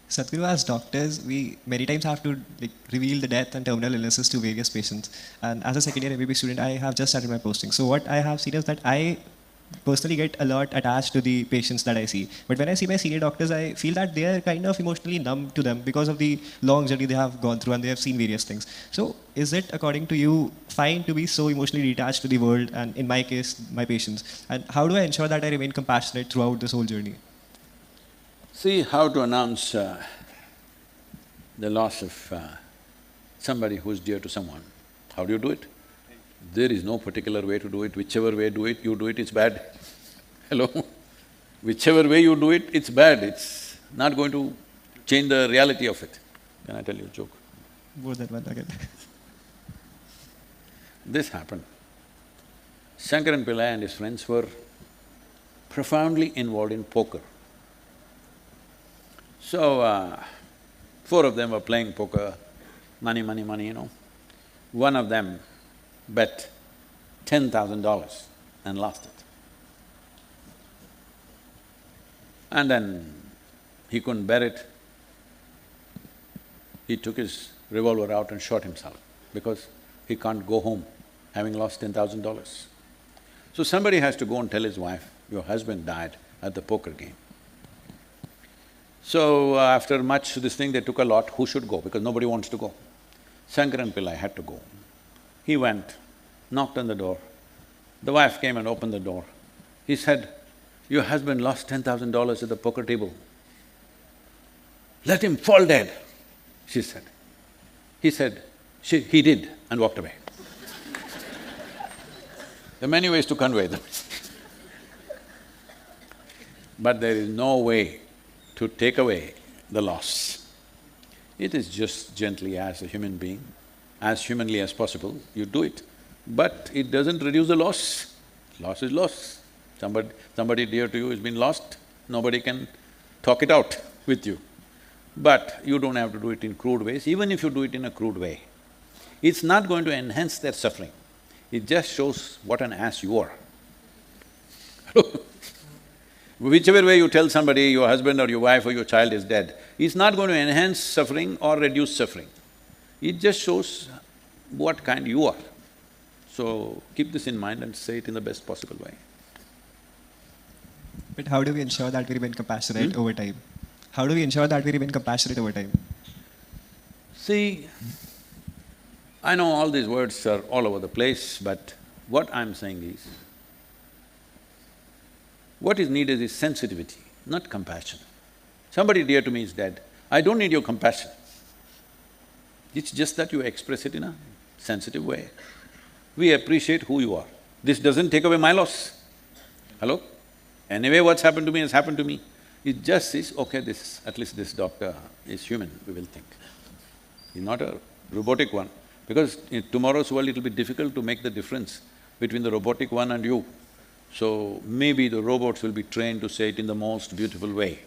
Sadhguru, as doctors, we many times have to reveal the death and terminal illnesses to various patients. And as a second year MBBS student, I have just started my posting. So what I have seen is that I personally get a lot attached to the patients that I see. But when I see my senior doctors, I feel that they are kind of emotionally numb to them because of the long journey they have gone through and they have seen various things. So is it, according to you, fine to be so emotionally detached to the world and, in my case, my patients? And how do I ensure that I remain compassionate throughout this whole journey? See, how to announce the loss of somebody who's dear to someone. How do you do it? There is no particular way to do it. Whichever way you do it, it's bad. Hello? Whichever way you do it, it's bad. It's not going to change the reality of it. Can I tell you a joke? More than one again. This happened. Shankaran Pillai and his friends were profoundly involved in poker. So, four of them were playing poker, money, money, money, you know. One of them bet $10,000 and lost it. And then he couldn't bear it. He took his revolver out and shot himself because he can't go home having lost $10,000. So somebody has to go and tell his wife, your husband died at the poker game. So after much this thing, they took a lot, who should go? Because nobody wants to go. Shankaran Pillai had to go. He went, knocked on the door. The wife came and opened the door. He said, your husband lost $10,000 at the poker table. Let him fall dead, she said. He said, he did, and walked away. There are many ways to convey them. But there is no way to take away the loss. It is just gently as a human being, as humanly as possible, you do it. But it doesn't reduce the loss. Loss is loss. Somebody dear to you has been lost, nobody can talk it out with you. But you don't have to do it in crude ways. Even if you do it in a crude way, it's not going to enhance their suffering. It just shows what an ass you are. Whichever way you tell somebody your husband or your wife or your child is dead, it's not going to enhance suffering or reduce suffering. It just shows what kind you are. So, keep this in mind and say it in the best possible way. But how do we ensure that we remain compassionate over time? How do we ensure that we remain compassionate over time? See, I know all these words are all over the place, but what I'm saying is, what is needed is sensitivity, not compassion. Somebody dear to me is dead, I don't need your compassion. It's just that you express it in a sensitive way. We appreciate who you are. This doesn't take away my loss. Hello? Anyway, what's happened to me has happened to me. It just is, okay, at least this doctor is human, we will think. He's not a robotic one, because in tomorrow's world it'll be difficult to make the difference between the robotic one and you. So, maybe the robots will be trained to say it in the most beautiful way.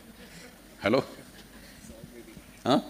Hello? Huh?